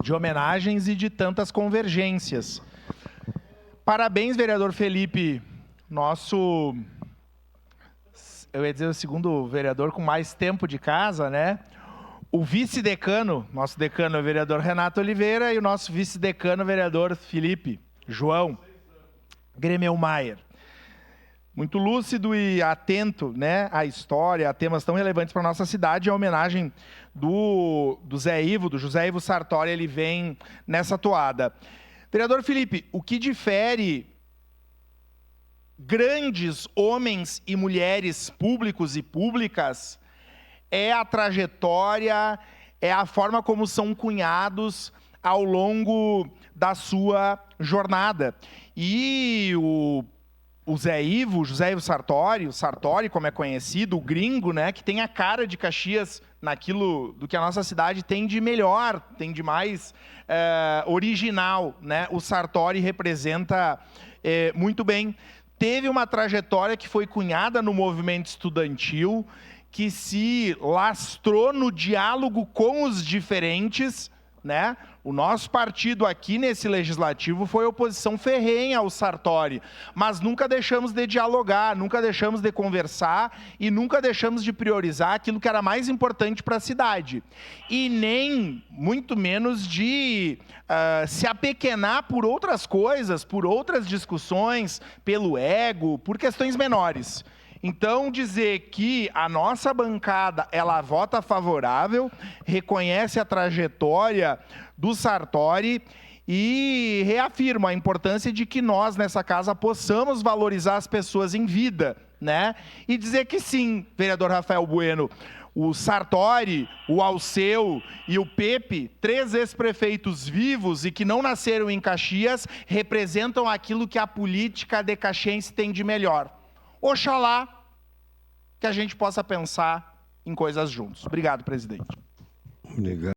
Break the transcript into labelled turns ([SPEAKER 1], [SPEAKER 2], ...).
[SPEAKER 1] de homenagens e de tantas convergências. Parabéns, vereador Felipe, nosso, eu ia dizer o segundo vereador com mais tempo de casa, né? O vice-decano, nosso decano é o vereador Renato Oliveira e o nosso vice-decano, o vereador Felipe João Gremelmaier. Muito lúcido e atento, né, à história, a temas tão relevantes para a nossa cidade. A homenagem do José Ivo Sartori, ele vem nessa toada. Vereador Felipe, o que difere grandes homens e mulheres públicos e públicas é a trajetória, é a forma como são cunhados ao longo da sua jornada. E o José Ivo Sartori, o Sartori, como é conhecido, o gringo, né, que tem a cara de Caxias naquilo do que a nossa cidade tem de melhor, tem de mais original, né? O Sartori representa muito bem. Teve uma trajetória que foi cunhada no movimento estudantil, que se lastrou no diálogo com os diferentes, né? O nosso partido aqui nesse legislativo foi oposição ferrenha ao Sartori, mas nunca deixamos de dialogar, nunca deixamos de conversar e nunca deixamos de priorizar aquilo que era mais importante para a cidade. E nem, muito menos, de se apequenar por outras coisas, por outras discussões, pelo ego, por questões menores. Então, dizer que a nossa bancada, ela vota favorável, reconhece a trajetória do Sartori e reafirma a importância de que nós, nessa casa, possamos valorizar as pessoas em vida, né? E dizer que sim, vereador Rafael Bueno, o Sartori, o Alceu e o Pepe, 3 ex-prefeitos vivos e que não nasceram em Caxias, representam aquilo que a política de caxiense tem de melhor. Oxalá que a gente possa pensar em coisas juntos. Obrigado, presidente.
[SPEAKER 2] Obrigado.